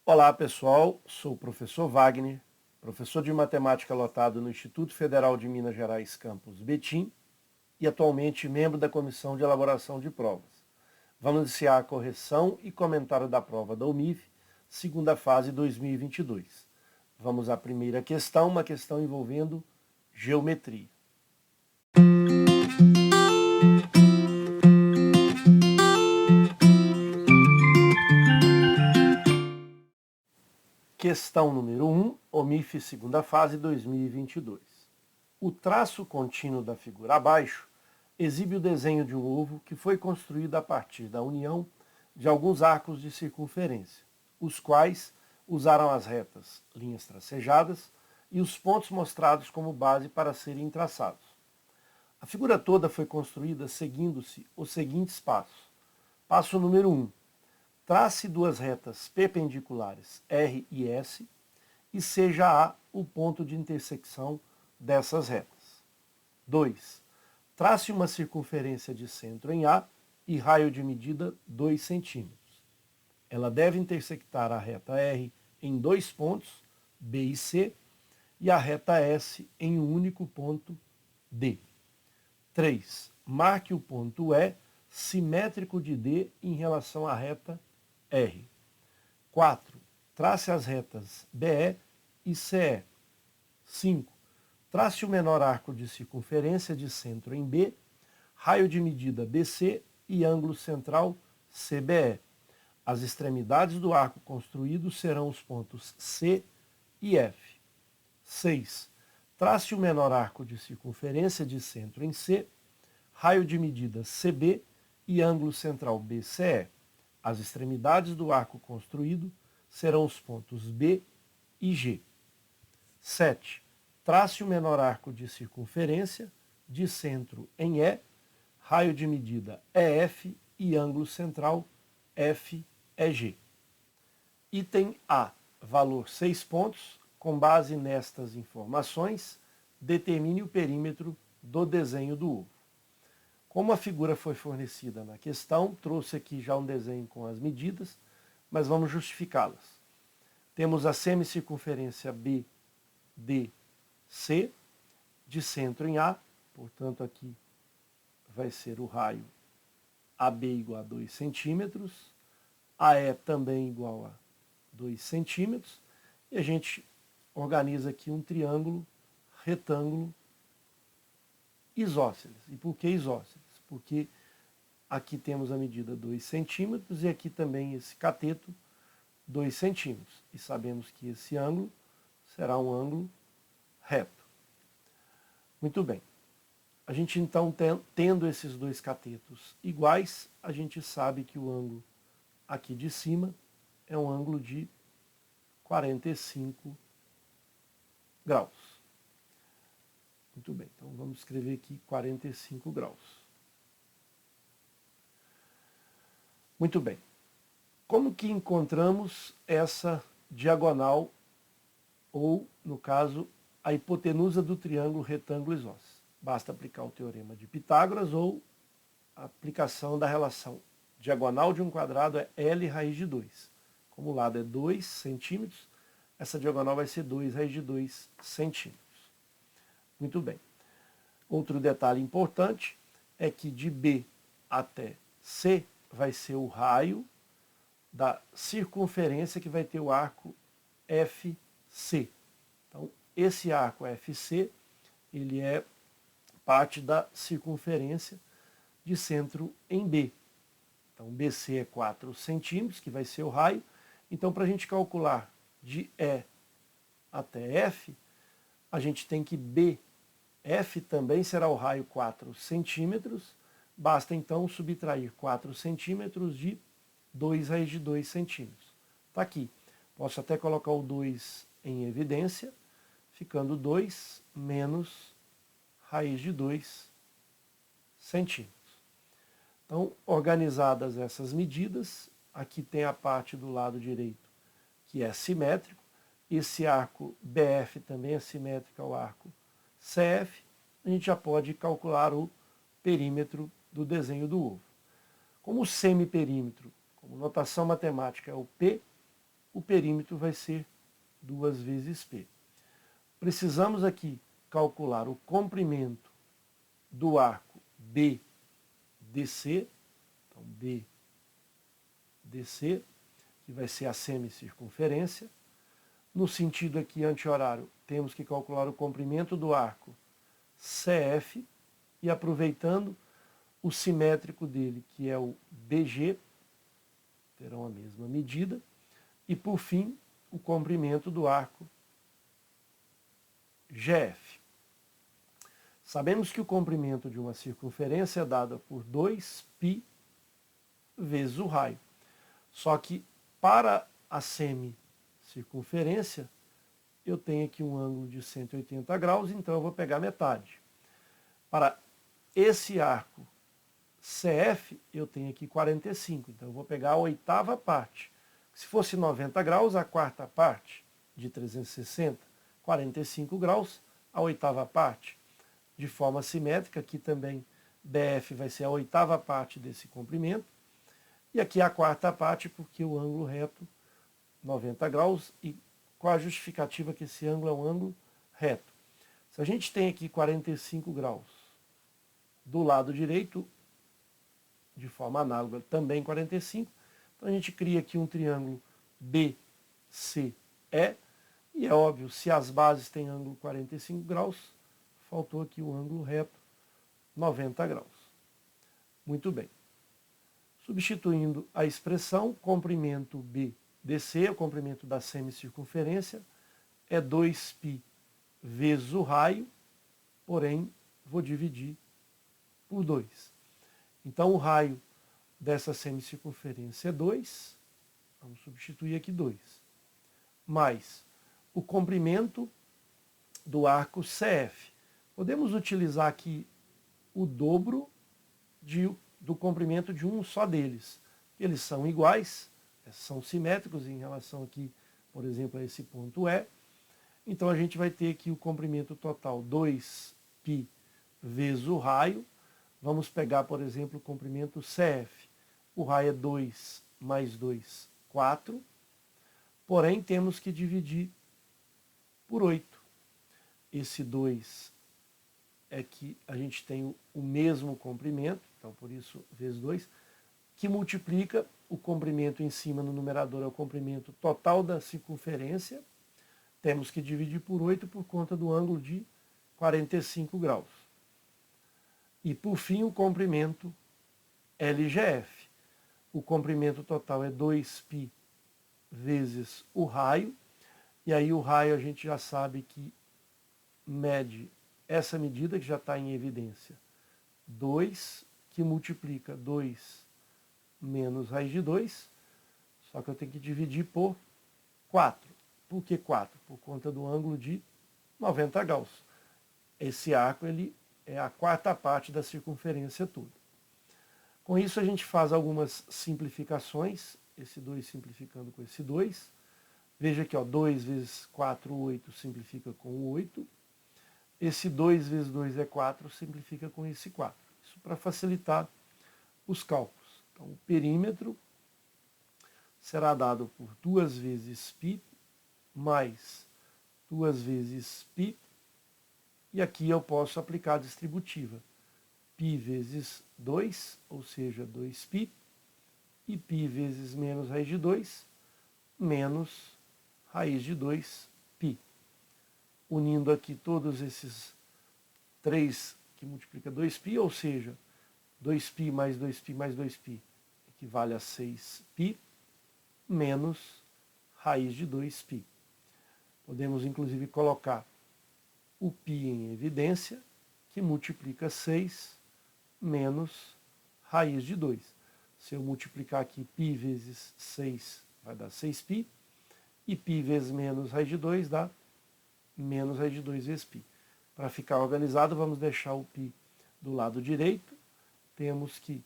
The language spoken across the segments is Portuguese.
Olá pessoal, sou o professor Wagner, professor de matemática lotado no Instituto Federal de Minas Gerais, campus Betim, e atualmente membro da comissão de elaboração de provas. Vamos iniciar a correção e comentário da prova da UMIF, segunda fase 2022. Vamos à primeira questão, uma questão envolvendo geometria. Questão número 1, OMIF, segunda fase 2022. O traço contínuo da figura abaixo exibe o desenho de um ovo que foi construído a partir da união de alguns arcos de circunferência, os quais usaram as retas, linhas tracejadas e os pontos mostrados como base para serem traçados. A figura toda foi construída seguindo-se os seguintes passos. Passo número 1. Trace duas retas perpendiculares R e S e seja A o ponto de intersecção dessas retas. 2. Trace uma circunferência de centro em A e raio de medida 2 cm. Ela deve intersectar a reta R em dois pontos, B e C, e a reta S em um único ponto, D. 3. Marque o ponto E simétrico de D em relação à reta R. 4. Trace as retas BE e CE. 5. Trace o menor arco de circunferência de centro em B, raio de medida BC e ângulo central CBE. As extremidades do arco construído serão os pontos C e F. 6. Trace o menor arco de circunferência de centro em C, raio de medida CB e ângulo central BCE. As extremidades do arco construído serão os pontos B e G. 7. Trace o menor arco de circunferência de centro em E, raio de medida EF e ângulo central FEG. Item A. Valor 6 pontos. Com base nestas informações, determine o perímetro do desenho do ovo. Como a figura foi fornecida na questão, trouxe aqui já um desenho com as medidas, mas vamos justificá-las. Temos a semicircunferência BDC, de centro em A, portanto aqui vai ser o raio AB igual a 2 centímetros, AE também igual a 2 centímetros, e a gente organiza aqui um triângulo retângulo isósceles. E por que isósceles? Porque aqui temos a medida 2 centímetros e aqui também esse cateto 2 centímetros. E sabemos que esse ângulo será um ângulo reto. Muito bem. A gente então, tendo esses dois catetos iguais, a gente sabe que o ângulo aqui de cima é um ângulo de 45 graus. Muito bem, então vamos escrever aqui 45 graus. Muito bem. Como que encontramos essa diagonal, ou, no caso, a hipotenusa do triângulo retângulo isósceles? Basta aplicar o teorema de Pitágoras ou a aplicação da relação diagonal de um quadrado é L raiz de 2. Como o lado é 2 centímetros, essa diagonal vai ser 2 raiz de 2 centímetros. Muito bem. Outro detalhe importante é que de B até C vai ser o raio da circunferência que vai ter o arco FC. Então, esse arco FC, ele é parte da circunferência de centro em B. Então, BC é 4 centímetros, que vai ser o raio. Então, para a gente calcular de E até F, a gente tem que BF também será o raio 4 centímetros. Basta, então, subtrair 4 centímetros de 2 raiz de 2 centímetros. Está aqui. Posso até colocar o 2 em evidência, ficando 2 menos raiz de 2 centímetros. Então, organizadas essas medidas, aqui tem a parte do lado direito que é simétrico. Esse arco BF também é simétrico ao arco CF. A gente já pode calcular o perímetro do desenho do ovo. Como o semiperímetro, como notação matemática, é o P, o perímetro vai ser 2 vezes π. Precisamos aqui calcular o comprimento do arco BDC, então BDC, que vai ser a semicircunferência. No sentido aqui anti-horário, temos que calcular o comprimento do arco CF, e aproveitando o simétrico dele, que é o BG, terão a mesma medida, e por fim, o comprimento do arco GF. Sabemos que o comprimento de uma circunferência é dado por 2π vezes o raio. Só que para a semicircunferência, eu tenho aqui um ângulo de 180 graus, então eu vou pegar metade. Para esse arco CF, eu tenho aqui 45, então eu vou pegar a oitava parte. Se fosse 90 graus, a quarta parte de 360, 45 graus, a oitava parte. De forma simétrica, aqui também BF vai ser a oitava parte desse comprimento, e aqui a quarta parte, porque o ângulo reto 90 graus, e qual a justificativa que esse ângulo é um ângulo reto? Se a gente tem aqui 45 graus do lado direito, de forma análoga também 45, então a gente cria aqui um triângulo BCE, e é óbvio, se as bases têm ângulo 45 graus, faltou aqui o ângulo reto 90 graus. Muito bem. Substituindo a expressão, comprimento BDC, o comprimento da semicircunferência, é 2π vezes o raio, porém vou dividir por 2. Então o raio dessa semicircunferência é 2, vamos substituir aqui 2, mais o comprimento do arco CF. Podemos utilizar aqui o dobro do comprimento de um só deles. Eles são iguais, são simétricos em relação aqui, por exemplo, a esse ponto E. Então a gente vai ter aqui o comprimento total 2π vezes o raio. Vamos pegar, por exemplo, o comprimento CF. O raio é 2 mais 2, 4. Porém, temos que dividir por 8. Esse 2 é que a gente tem o mesmo comprimento, então por isso vezes 2, que multiplica o comprimento em cima no numerador, é o comprimento total da circunferência. Temos que dividir por 8 por conta do ângulo de 45 graus. E por fim o comprimento LGF. O comprimento total é 2π vezes o raio, e aí o raio a gente já sabe que mede essa medida que já está em evidência. 2, que multiplica 2 menos raiz de 2, só que eu tenho que dividir por 4. Por que 4? Por conta do ângulo de 90 graus. Esse arco ele é a quarta parte da circunferência toda. Com isso a gente faz algumas simplificações, esse 2 simplificando com esse 2. Veja aqui, ó, 2 vezes 4, 8, simplifica com 8. Esse 2 vezes 2 é 4, simplifica com esse 4. Isso para facilitar os cálculos. Então, o perímetro será dado por 2 vezes π mais 2 vezes π. E aqui eu posso aplicar a distributiva. π vezes 2, ou seja, 2π, e π vezes menos raiz de 2, menos raiz de 2π. Unindo aqui todos esses 3 que multiplica 2π, ou seja, 2π mais 2π mais 2π equivale a 6π, menos raiz de 2π. Podemos inclusive colocar o π em evidência, que multiplica 6 menos raiz de 2. Se eu multiplicar aqui π vezes 6, vai dar 6π, e π vezes menos raiz de 2 dá menos raiz de 2 vezes π. Para ficar organizado, vamos deixar o π do lado direito. Temos que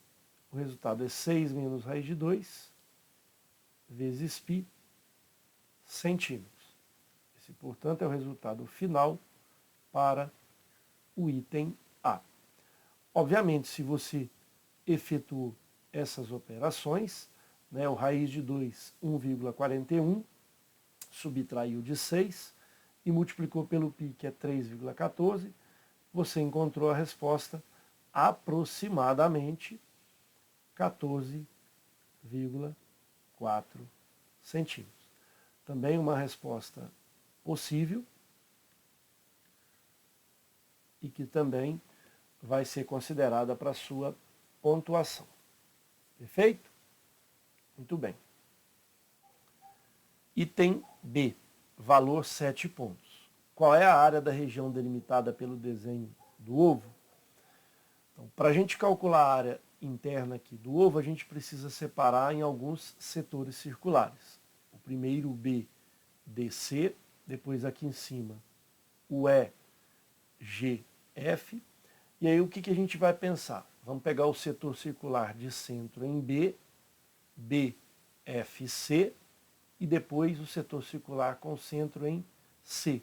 o resultado é 6 menos raiz de 2 vezes π centímetros. Esse, portanto, é o resultado final para o item A. Obviamente, se você efetuou essas operações, né, o raiz de 2, 1,41, subtraiu de 6 e multiplicou pelo π, que é 3,14, você encontrou a resposta aproximadamente 14,4 centímetros. Também uma resposta possível e que também vai ser considerada para a sua pontuação. Perfeito? Muito bem. Item B, valor 7 pontos. Qual é a área da região delimitada pelo desenho do ovo? Então, para a gente calcular a área interna aqui do ovo, a gente precisa separar em alguns setores circulares. O primeiro, o B, DC, depois aqui em cima, o E, G, F. E aí o que a gente vai pensar? Vamos pegar o setor circular de centro em B, BFC, e depois o setor circular com centro em C,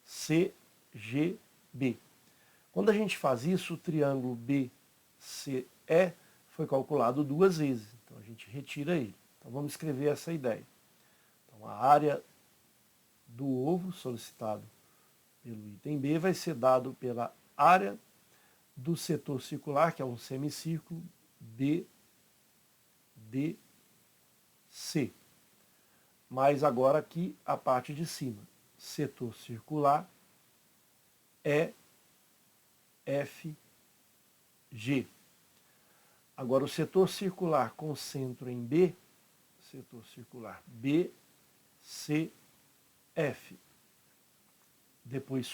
CGB. Quando a gente faz isso, o triângulo BCE foi calculado 2 vezes, então a gente retira ele. Então vamos escrever essa ideia. Então a área do ovo solicitado pelo item B vai ser dado pela área do setor circular, que é um semicírculo, BDC. Mas agora aqui a parte de cima, setor circular EFG. Agora o setor circular com centro em B, setor circular BCF. Depois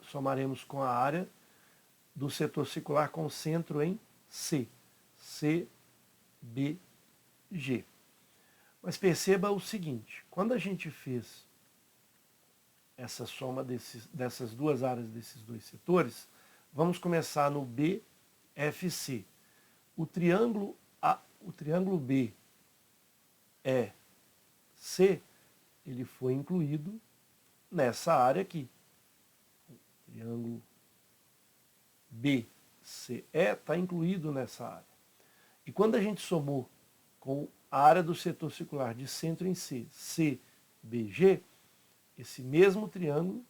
somaremos com a área do setor circular com centro em C, CBG. Mas perceba o seguinte, quando a gente fez essa soma dessas duas áreas, desses dois setores, vamos começar no BFC. O triângulo BEC, ele foi incluído nessa área aqui. O triângulo BCE está incluído nessa área. E quando a gente somou com a área do setor circular de centro em C, CBG, esse mesmo triângulo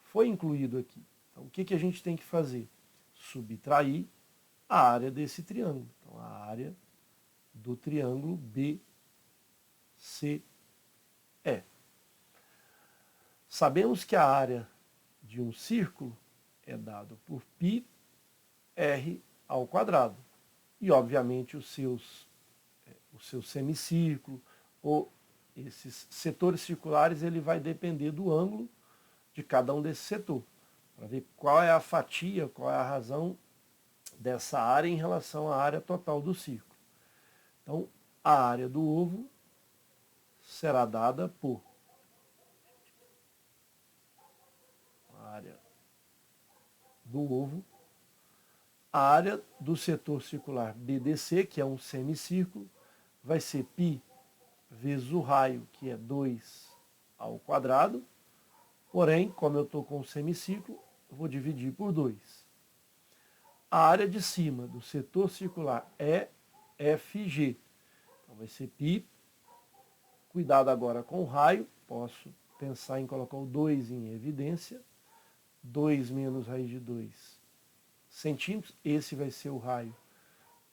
foi incluído aqui. Então, o que a gente tem que fazer? Subtrair a área desse triângulo. Então, a área do triângulo BCE. Sabemos que a área de um círculo é dada por πr ao quadrado. E, obviamente, o seu semicírculo ou esses setores circulares, ele vai depender do ângulo de cada um desses setores, para ver qual é a fatia, qual é a razão dessa área em relação à área total do círculo. Então, a área do ovo será dada por a área do ovo, a área do setor circular BDC, que é um semicírculo, vai ser π vezes o raio, que é 2 ao quadrado. Porém, como eu estou com um semicírculo, eu vou dividir por 2. A área de cima do setor circular é EFG. Então vai ser π. Cuidado agora com o raio. Posso pensar em colocar o 2 em evidência. 2 menos raiz de 2 centímetros. Esse vai ser o raio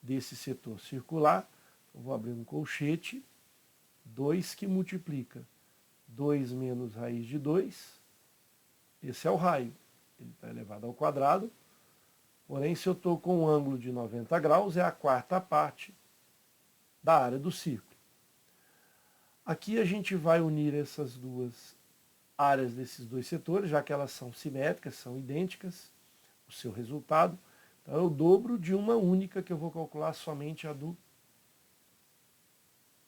desse setor circular. Eu vou abrir um colchete. 2 que multiplica 2 menos raiz de 2. Esse é o raio. Ele está elevado ao quadrado. Porém, se eu estou com um ângulo de 90 graus, é a quarta parte da área do círculo. Aqui a gente vai unir essas duas áreas desses dois setores, já que elas são simétricas, são idênticas, o seu resultado. Então, é o dobro de uma única, que eu vou calcular somente a do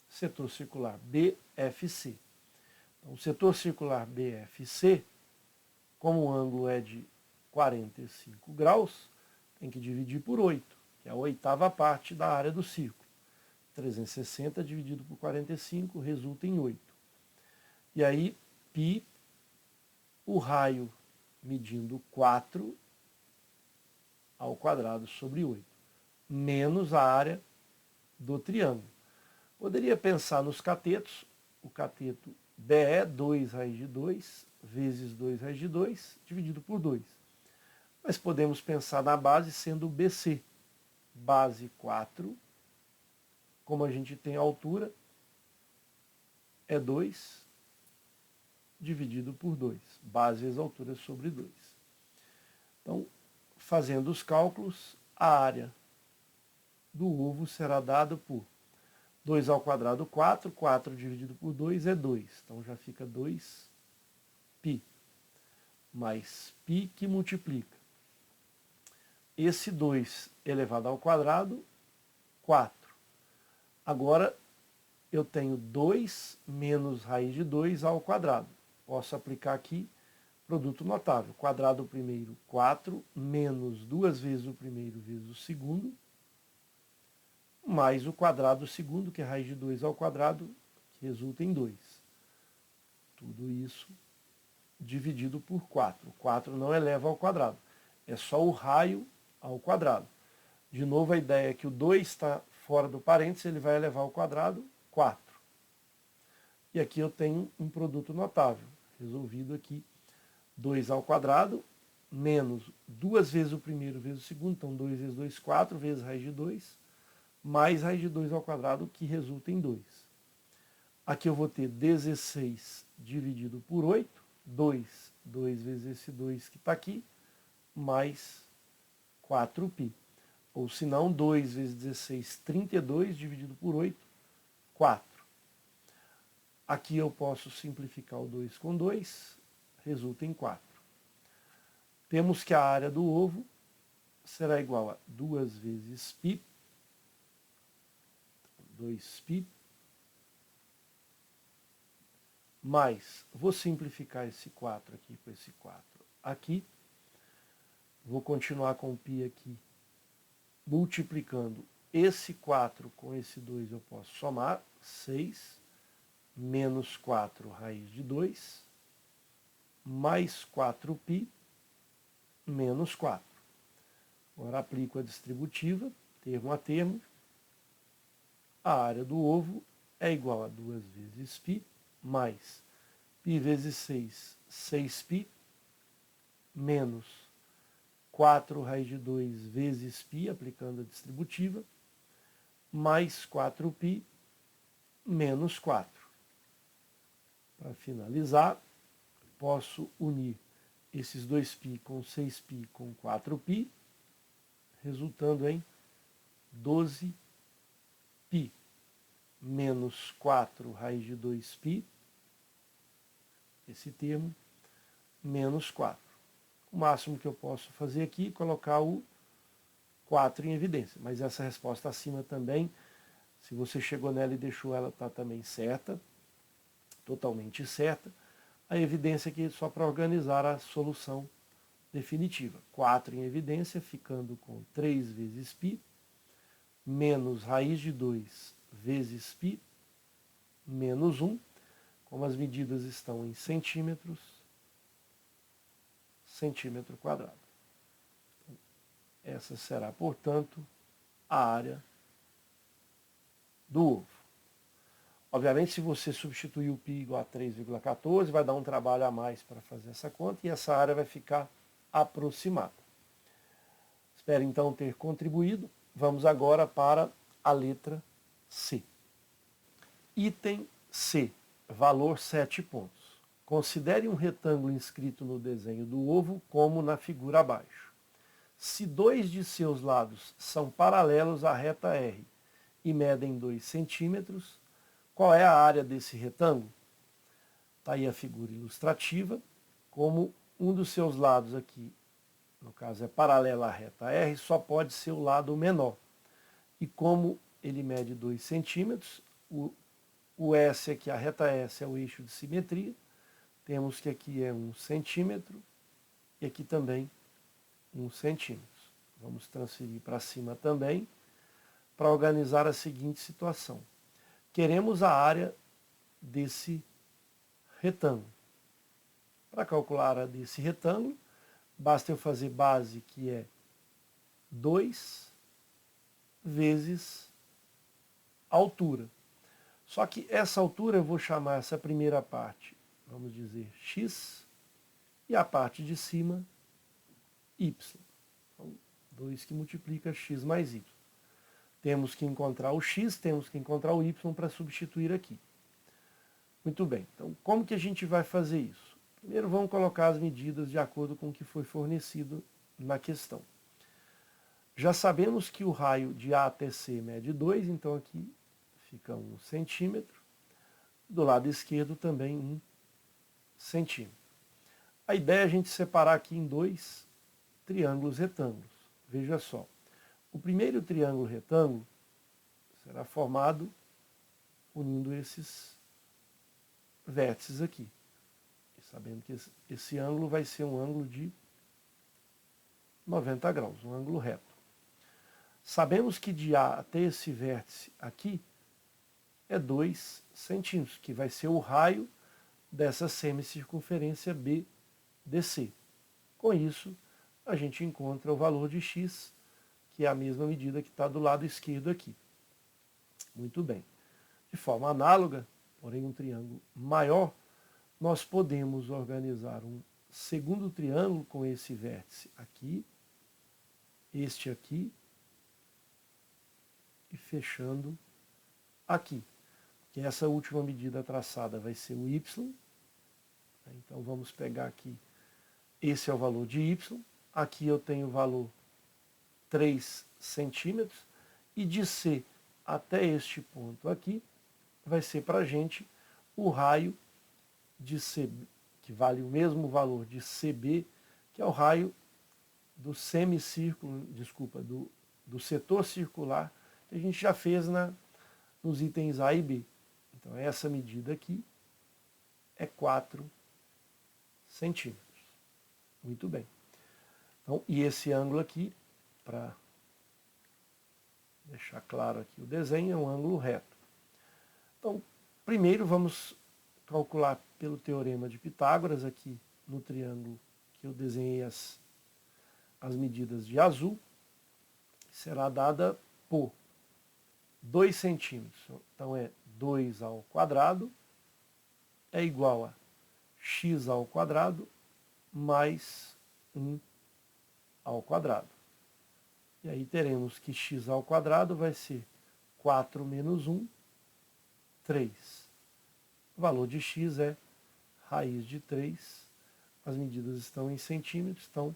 setor circular BFC. Então, o setor circular BFC, como o ângulo é de 45 graus, tem que dividir por 8, que é a oitava parte da área do círculo. 360 dividido por 45 resulta em 8. E aí, π, o raio medindo 4 ao quadrado sobre 8, menos a área do triângulo. Poderia pensar nos catetos, o cateto BE, 2 raiz de 2, vezes 2 raiz de 2, dividido por 2. Mas podemos pensar na base sendo BC. Base 4, como a gente tem a altura, é 2 dividido por 2. Base vezes altura sobre 2. Então, fazendo os cálculos, a área do ovo será dada por 2 ao quadrado, 4. 4 dividido por 2 é 2. Então já fica 2π. Mais π que multiplica. Esse 2 elevado ao quadrado, 4. Agora eu tenho 2 menos raiz de 2 ao quadrado. Posso aplicar aqui produto notável. Quadrado do primeiro, 4, menos 2 vezes o primeiro vezes o segundo, mais o quadrado do segundo, que é raiz de 2 ao quadrado, que resulta em 2. Tudo isso dividido por 4. 4 não eleva ao quadrado, é só o raio ao quadrado. De novo, a ideia é que o 2 está fora do parênteses, ele vai elevar ao quadrado 4. E aqui eu tenho um produto notável, resolvido aqui, 2 ao quadrado, menos 2 vezes o primeiro vezes o segundo, então 2 vezes 2, 4, vezes raiz de 2, mais raiz de 2 ao quadrado, que resulta em 2. Aqui eu vou ter 16 dividido por 8, 2 vezes esse 2 que está aqui, mais 4π. Ou se não, 2 vezes 16, 32, dividido por 8, 4. Aqui eu posso simplificar o 2 com 2, resulta em 4. Temos que a área do ovo será igual a 2 vezes π, 2π, mais, vou simplificar esse 4 aqui com esse 4 aqui, vou continuar com o π aqui, multiplicando esse 4 com esse 2 eu posso somar, 6, menos 4 raiz de 2, mais 4π, menos 4. Agora aplico a distributiva, termo a termo. A área do ovo é igual a 2 vezes π, mais π vezes 6, 6π, menos 4 raiz de 2 vezes π, aplicando a distributiva, mais 4π, menos 4. Para finalizar, posso unir esses 2π com 6π com 4π, resultando em 12π, menos 4 raiz de 2π, esse termo, menos 4. O máximo que eu posso fazer aqui é colocar o 4 em evidência, mas essa resposta acima também, se você chegou nela e deixou ela, está também certa, totalmente certa. A evidência aqui é só para organizar a solução definitiva. 4 em evidência, ficando com 3 vezes π, menos raiz de 2 vezes π, menos 1. Como as medidas estão em centímetros, centímetro quadrado. Essa será, portanto, a área do ovo. Obviamente, se você substituir o π igual a 3,14, vai dar um trabalho a mais para fazer essa conta e essa área vai ficar aproximada. Espero então ter contribuído. Vamos agora para a letra C. Item C, valor 7 pontos. Considere um retângulo inscrito no desenho do ovo como na figura abaixo. Se 2 de seus lados são paralelos à reta R e medem 2 centímetros, qual é a área desse retângulo? Está aí a figura ilustrativa, como um dos seus lados aqui, no caso é paralelo à reta R, só pode ser o lado menor. E como ele mede 2 centímetros, o S aqui, a reta S é o eixo de simetria, temos que aqui é 1 centímetro e aqui também 1 centímetro. Vamos transferir para cima também, para organizar a seguinte situação. Queremos a área desse retângulo. Para calcular a área desse retângulo, basta eu fazer base, que é 2 vezes altura. Só que essa altura eu vou chamar essa primeira parte, vamos dizer, x, e a parte de cima, y. Então, 2 que multiplica x mais y. Temos que encontrar o x, temos que encontrar o y para substituir aqui. Muito bem, então como que a gente vai fazer isso? Primeiro vamos colocar as medidas de acordo com o que foi fornecido na questão. Já sabemos que o raio de A até C mede 2, então aqui fica 1 centímetro. Do lado esquerdo também 1 centímetro. A ideia é a gente separar aqui em 2 triângulos retângulos. Veja só, o primeiro triângulo retângulo será formado unindo esses vértices aqui. E sabendo que esse ângulo vai ser um ângulo de 90 graus, um ângulo reto. Sabemos que de A até esse vértice aqui é 2 centímetros, que vai ser o raio dessa semicircunferência BDC. Com isso, a gente encontra o valor de x, que é a mesma medida que está do lado esquerdo aqui. Muito bem. De forma análoga, porém um triângulo maior, nós podemos organizar um segundo triângulo com esse vértice aqui, este aqui, e fechando aqui. Que essa última medida traçada vai ser o y. Então vamos pegar aqui, esse é o valor de y. Aqui eu tenho o valor 3 centímetros. E de C até este ponto aqui, vai ser para a gente o raio de CB, que vale o mesmo valor de CB, que é o raio do semicírculo, desculpa, do setor circular, que a gente já fez nos itens A e B. Então essa medida aqui é 4 centímetros. Muito bem. Então, e esse ângulo aqui, para deixar claro aqui o desenho, é um ângulo reto. Então, primeiro vamos calcular pelo teorema de Pitágoras, aqui no triângulo que eu desenhei as medidas de azul, será dada por 2 centímetros. Então é 2 ao quadrado é igual a x ao quadrado mais 1 ao quadrado. E aí teremos que x ao quadrado vai ser 4 menos 1, 3. O valor de x é raiz de 3. As medidas estão em centímetros, então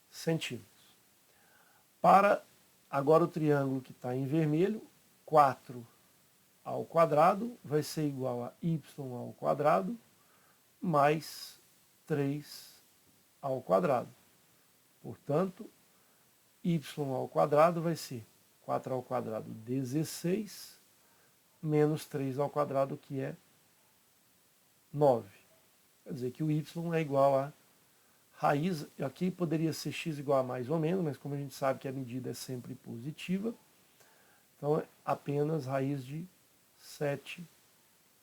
centímetros. Para agora o triângulo que está em vermelho, 4 ao quadrado vai ser igual a y ao quadrado mais 3 ao quadrado. Portanto, y ao quadrado vai ser 4 ao quadrado, 16, menos 3 ao quadrado, que é 9. Quer dizer que o y é igual a raiz, aqui poderia ser x igual a mais ou menos, mas como a gente sabe que a medida é sempre positiva, então é apenas raiz de 7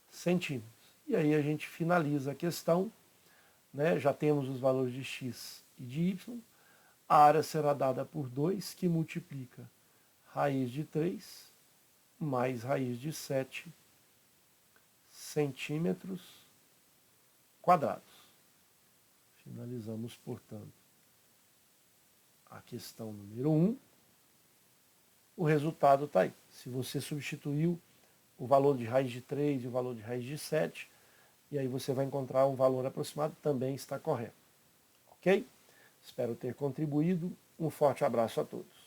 centímetros. E aí a gente finaliza a questão, né? Já temos os valores de x e de y, a área será dada por 2, que multiplica raiz de 3 mais raiz de 7 centímetros quadrados. Finalizamos, portanto, a questão número 1. O resultado está aí. Se você substituiu o valor de raiz de 3 e o valor de raiz de 7, e aí você vai encontrar um valor aproximado, também está correto. Ok? Espero ter contribuído. Um forte abraço a todos.